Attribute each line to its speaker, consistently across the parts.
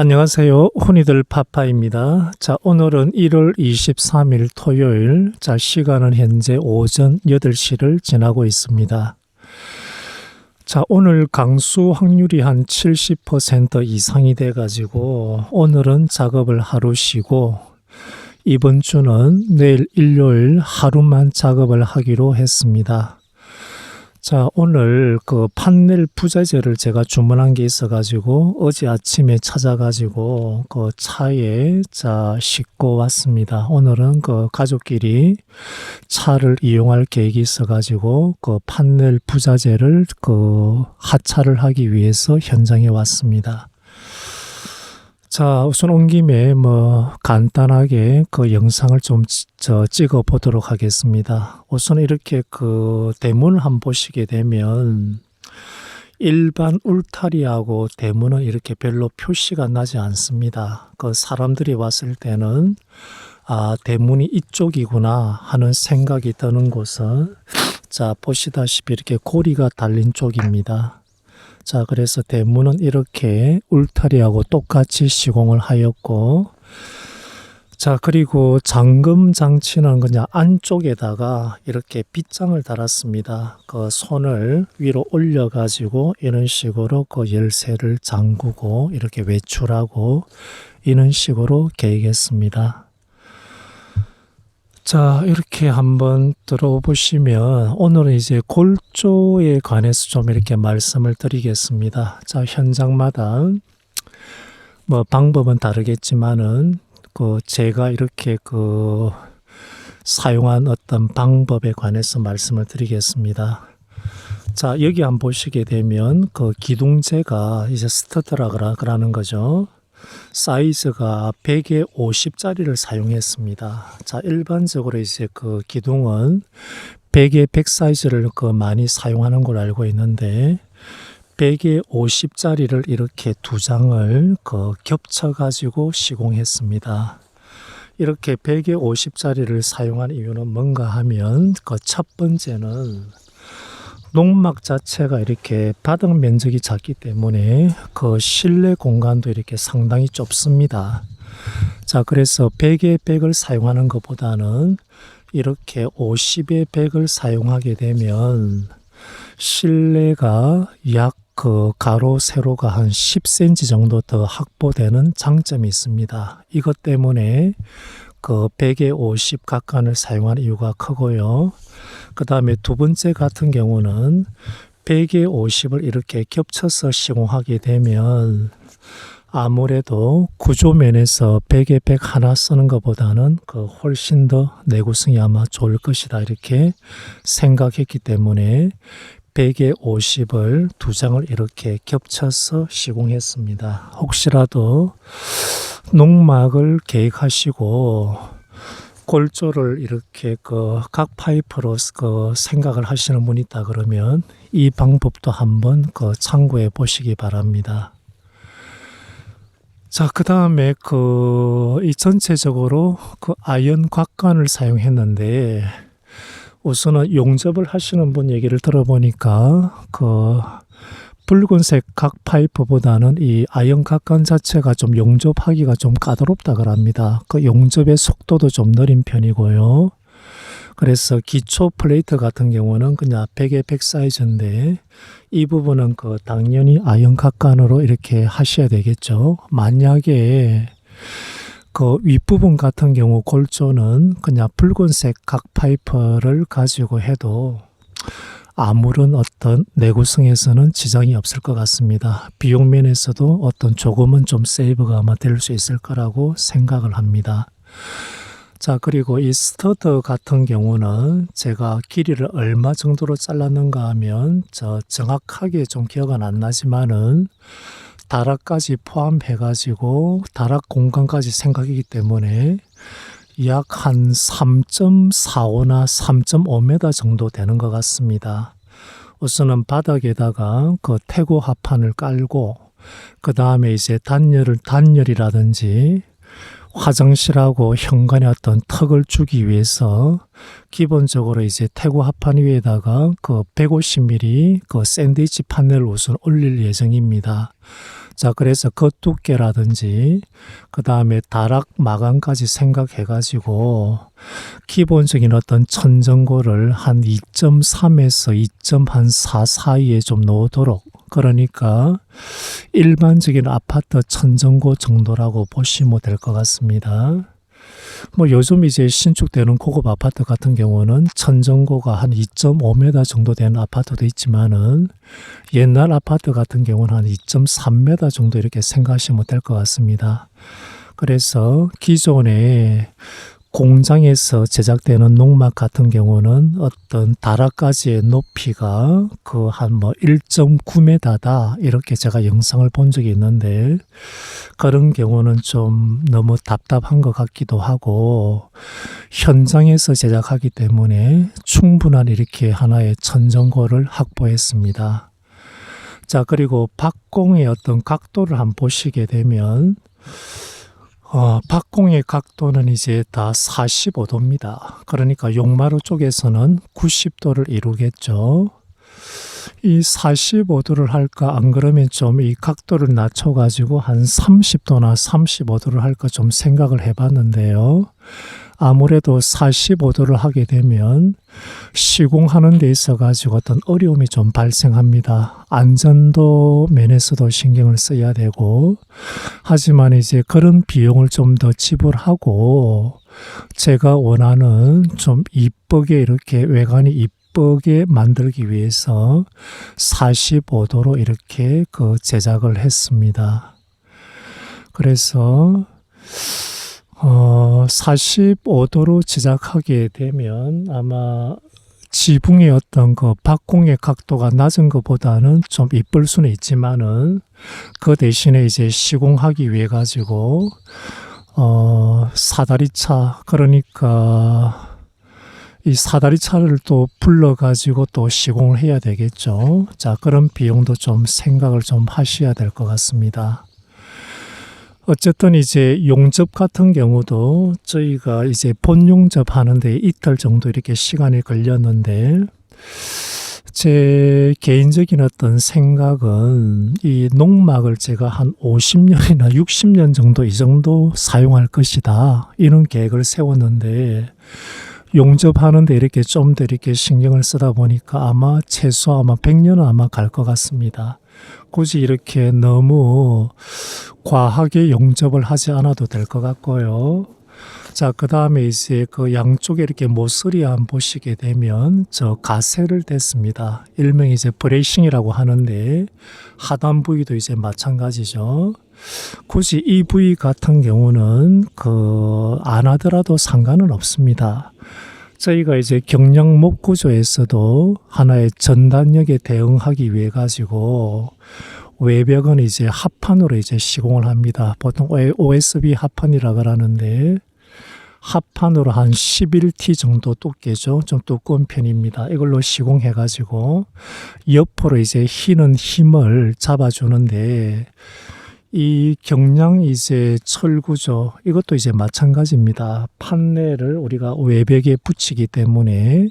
Speaker 1: 안녕하세요. 훈이들 파파입니다. 자, 오늘은 1월 23일 토요일. 자, 시간은 현재 오전 8시를 지나고 있습니다. 자, 오늘 강수 확률이 한 70% 이상이 돼가지고 오늘은 작업을 하루 쉬고 이번 주는 내일 일요일 하루만 작업을 하기로 했습니다. 자, 오늘 그 판넬 부자재를 제가 주문한 게 있어가지고 어제 아침에 찾아가지고 그 차에 싣고 왔습니다. 오늘은 그 가족끼리 차를 이용할 계획이 있어가지고 그 판넬 부자재를 그 하차를 하기 위해서 현장에 왔습니다. 자, 우선 온 김에 간단하게 그 영상을 좀 찍어 보도록 하겠습니다. 우선 이렇게 그 대문을 한번 보시게 되면 일반 울타리하고 대문은 이렇게 별로 표시가 나지 않습니다. 그 사람들이 왔을 때는 대문이 이쪽이구나 하는 생각이 드는 곳은 자, 보시다시피 이렇게 고리가 달린 쪽입니다. 자, 그래서 대문은 이렇게 울타리하고 똑같이 시공을 하였고, 자, 그리고 잠금 장치는 그냥 안쪽에다가 이렇게 빗장을 달았습니다. 그 손을 위로 올려가지고 이런 식으로 그 열쇠를 잠그고 이렇게 외출하고 이런 식으로 계획했습니다. 자, 이렇게 한번 들어보시면 오늘은 이제 골조에 관해서 좀 이렇게 말씀을 드리겠습니다. 자, 현장마다 방법은 다르겠지만은 제가 이렇게 사용한 어떤 방법에 관해서 말씀을 드리겠습니다. 자, 여기 한번 보시게 되면 그 기둥재가 이제 스타트라고 그러는 거죠. 사이즈가 100에 50짜리를 사용했습니다. 자, 일반적으로 이제 그 기둥은 100에 100 사이즈를 많이 사용하는 걸로 알고 있는데 100에 50짜리를 이렇게 두 장을 겹쳐 가지고 시공했습니다. 이렇게 100에 50짜리를 사용한 이유는 뭔가 하면 첫 번째는 농막 자체가 이렇게 바닥 면적이 작기 때문에 그 실내 공간도 이렇게 상당히 좁습니다. 자, 그래서 100에 100을 사용하는 것보다는 이렇게 50에 100을 사용하게 되면 실내가 약 가로 세로가 한 10cm 정도 더 확보되는 장점이 있습니다. 이것 때문에 100에 50 각간을 사용한 이유가 크고요. 그 다음에 두 번째 같은 경우는 100에 50을 이렇게 겹쳐서 시공하게 되면 아무래도 구조면에서 100에 100 하나 쓰는 것보다는 훨씬 더 내구성이 아마 좋을 것이다 이렇게 생각했기 때문에 100에 50을 두 장을 이렇게 겹쳐서 시공했습니다. 혹시라도 농막을 계획하시고 골조를 이렇게 각 파이프로 생각을 하시는 분이 있다 그러면 이 방법도 한번 참고해 보시기 바랍니다. 자, 그 다음에 이 전체적으로 아연 곽관을 사용했는데 우선은 용접을 하시는 분 얘기를 들어보니까 붉은색 각 파이프보다는 이 아연 각관 자체가 좀 용접하기가 좀 까다롭다고 합니다. 용접의 속도도 좀 느린 편이고요. 그래서 기초 플레이트 같은 경우는 그냥 100에 100 사이즈인데 이 부분은 당연히 아연 각관으로 이렇게 하셔야 되겠죠. 만약에 윗부분 같은 경우 골조는 그냥 붉은색 각 파이프를 가지고 해도 아무런 어떤 내구성에서는 지장이 없을 것 같습니다. 비용 면에서도 어떤 조금은 좀 세이브가 아마 될 수 있을 거라고 생각을 합니다. 자, 그리고 이 스터드 같은 경우는 제가 길이를 얼마 정도로 잘랐는가 하면 정확하게 좀 기억은 안 나지만은 다락까지 포함해 가지고 다락 공간까지 생각이기 때문에 약 한 3.45나 3.5m 정도 되는 것 같습니다. 우선은 바닥에다가 태고 합판을 깔고 그 다음에 이제 단열이라든지 화장실하고 현관에 어떤 턱을 주기 위해서 기본적으로 이제 태고 합판 위에다가 150mm 샌드위치 판넬을 우선 올릴 예정입니다. 자, 그래서 겉두께라든지 그 다음에 다락 마감까지 생각해가지고 기본적인 어떤 천정고를 한 2.3에서 2.4 사이에 좀 넣도록, 그러니까 일반적인 아파트 천정고 정도라고 보시면 될 것 같습니다. 뭐 요즘 이제 신축되는 고급 아파트 같은 경우는 천정고가 한 2.5m 정도 되는 아파트도 있지만은 옛날 아파트 같은 경우는 한 2.3m 정도 이렇게 생각하시면 될 것 같습니다. 그래서 기존에 공장에서 제작되는 농막 같은 경우는 어떤 다락까지의 높이가 그 한 뭐 1.9m다 이렇게 제가 영상을 본 적이 있는데, 그런 경우는 좀 너무 답답한 것 같기도 하고 현장에서 제작하기 때문에 충분한 이렇게 하나의 천정고를 확보했습니다. 자, 그리고 박공의 어떤 각도를 한번 보시게 되면 박공의 각도는 이제 다 45도입니다. 그러니까 용마루 쪽에서는 90도를 이루겠죠. 이 45도를 할까, 안 그러면 좀 이 각도를 낮춰가지고 한 30도나 35도를 할까 좀 생각을 해봤는데요. 아무래도 45도를 하게 되면 시공하는 데 있어 가지고 어떤 어려움이 좀 발생합니다. 안전도 면에서도 신경을 써야 되고, 하지만 이제 그런 비용을 좀 더 지불하고 제가 원하는 좀 이쁘게 이렇게 외관이 이쁘게 만들기 위해서 45도로 이렇게 그 제작을 했습니다. 그래서 45도로 제작하게 되면 아마 지붕의 어떤 그 박공의 각도가 낮은 것보다는 좀 이쁠 수는 있지만은, 그 대신에 이제 시공하기 위해 가지고 사다리차, 그러니까 이 사다리차를 또 불러 가지고 또 시공을 해야 되겠죠. 자, 그런 비용도 좀 생각을 좀 하셔야 될 것 같습니다. 어쨌든 이제 용접 같은 경우도 저희가 이제 본용접 하는데 이틀 정도 이렇게 시간이 걸렸는데, 제 개인적인 어떤 생각은 이 농막을 제가 한 50년이나 60년 정도 이 정도 사용할 것이다, 이런 계획을 세웠는데, 용접하는데 이렇게 좀 더 이렇게 신경을 쓰다 보니까 아마 최소 100년은 아마 갈 것 같습니다. 굳이 이렇게 너무 과하게 용접을 하지 않아도 될 것 같고요. 자, 그 다음에 이제 그 양쪽에 이렇게 모서리 한번 보시게 되면 저 가세를 댔습니다. 일명 이제 브레이싱이라고 하는데, 하단 부위도 이제 마찬가지죠. 굳이 이 부위 같은 경우는 안 하더라도 상관은 없습니다. 저희가 이제 경량목 구조에서도 하나의 전단력에 대응하기 위해 가지고 외벽은 이제 합판으로 이제 시공을 합니다. 보통 OSB 합판이라 그러는데, 합판으로 한 11T 정도 두께죠. 좀 두꺼운 편입니다. 이걸로 시공해 가지고 옆으로 이제 휘는 힘을 잡아주는데, 이 경량 이제 철구조, 이것도 이제 마찬가지입니다. 판넬을 우리가 외벽에 붙이기 때문에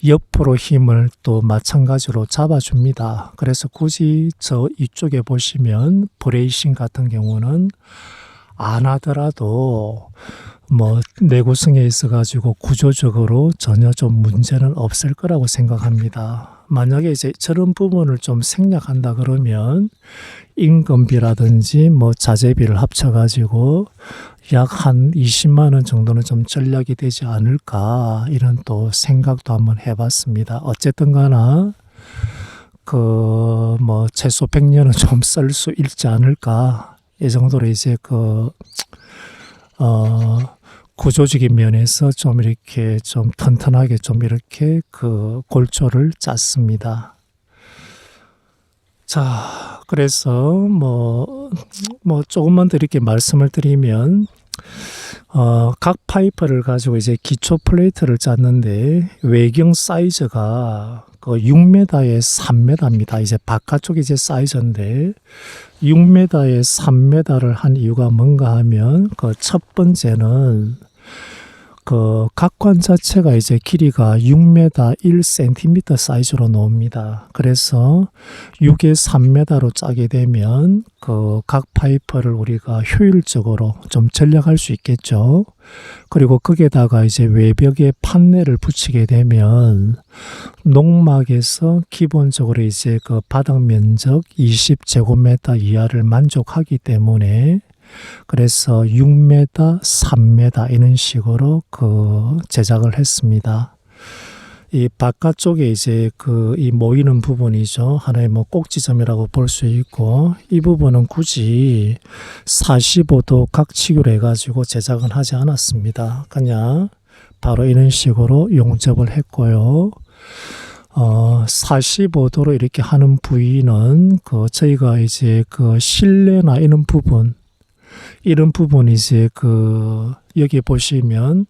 Speaker 1: 옆으로 힘을 또 마찬가지로 잡아줍니다. 그래서 굳이 저 이쪽에 보시면 브레이싱 같은 경우는 안 하더라도 뭐 내구성에 있어 가지고 구조적으로 전혀 좀 문제는 없을 거라고 생각합니다. 만약에 이제 저런 부분을 좀 생략한다 그러면 인건비라든지 뭐 자재비를 합쳐 가지고 약 한 20만 원 정도는 좀 절약이 되지 않을까, 이런 또 생각도 한번 해봤습니다. 어쨌든 가나 그 뭐 최소 100년은 좀 쓸 수 있지 않을까, 이 정도로 이제 구조적인 면에서 좀 이렇게 좀 튼튼하게 좀 이렇게 그 골조를 짰습니다. 자, 그래서 뭐 조금만 더 이렇게 말씀을 드리면, 각 파이프를 가지고 이제 기초 플레이트를 짰는데 외경 사이즈가 그 6m에 3m입니다. 이제 바깥쪽이 이제 사이즈인데 6m에 3m를 한 이유가 뭔가 하면, 그 첫 번째는 그 각관 자체가 이제 길이가 6m 1cm 사이즈로 나옵니다. 그래서 6에 3m로 짜게 되면 그 각 파이프를 우리가 효율적으로 좀 전략할 수 있겠죠. 그리고 거기에다가 이제 외벽에 판넬을 붙이게 되면 농막에서 기본적으로 이제 그 바닥 면적 20제곱미터 이하를 만족하기 때문에 그래서 6m, 3m 이런 식으로 그 제작을 했습니다. 이 바깥쪽에 이제 그 이 모이는 부분이죠. 하나의 뭐 꼭지점이라고 볼 수 있고, 이 부분은 굳이 45도 각치기로 해가지고 제작은 하지 않았습니다. 그냥 바로 이런 식으로 용접을 했고요. 45도로 이렇게 하는 부위는 그 저희가 이제 그 실내나 이런 부분 이제 그 여기 보시면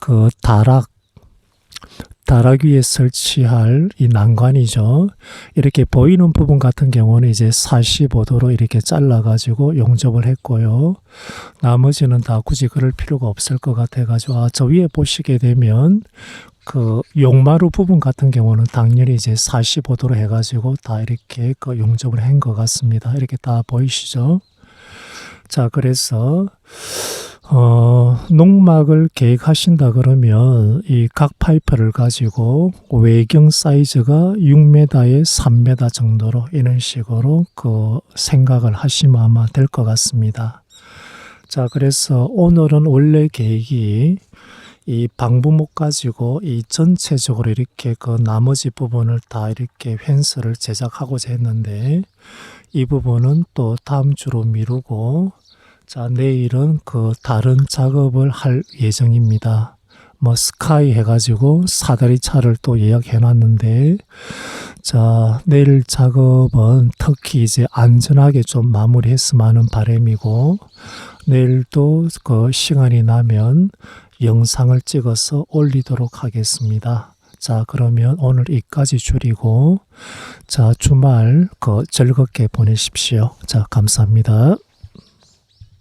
Speaker 1: 그 다락 위에 설치할 이 난관이죠. 이렇게 보이는 부분 같은 경우는 이제 45도로 이렇게 잘라 가지고 용접을 했고요. 나머지는 다 굳이 그럴 필요가 없을 것 같아 가지고 저 위에 보시게 되면 그 용마루 부분 같은 경우는 당연히 이제 45도로 해 가지고 다 이렇게 그 용접을 한 것 같습니다. 이렇게 다 보이시죠? 자, 그래서 농막을 계획하신다 그러면 이 각 파이프를 가지고 외경 사이즈가 6m에 3m 정도로 이런 식으로 그 생각을 하시면 아마 될 것 같습니다. 자, 그래서 오늘은 원래 계획이 이 방부목 가지고 이 전체적으로 이렇게 그 나머지 부분을 다 이렇게 펜스를 제작하고자 했는데 이 부분은 또 다음 주로 미루고, 자, 내일은 그 다른 작업을 할 예정입니다. 뭐 스카이 해가지고 사다리 차를 또 예약해 놨는데, 자, 내일 작업은 특히 이제 안전하게 좀 마무리했으면 하는 바람이고, 내일도 그 시간이 나면 영상을 찍어서 올리도록 하겠습니다. 자, 그러면 오늘 여기까지 줄이고, 자, 주말 즐겁게 보내십시오. 자, 감사합니다.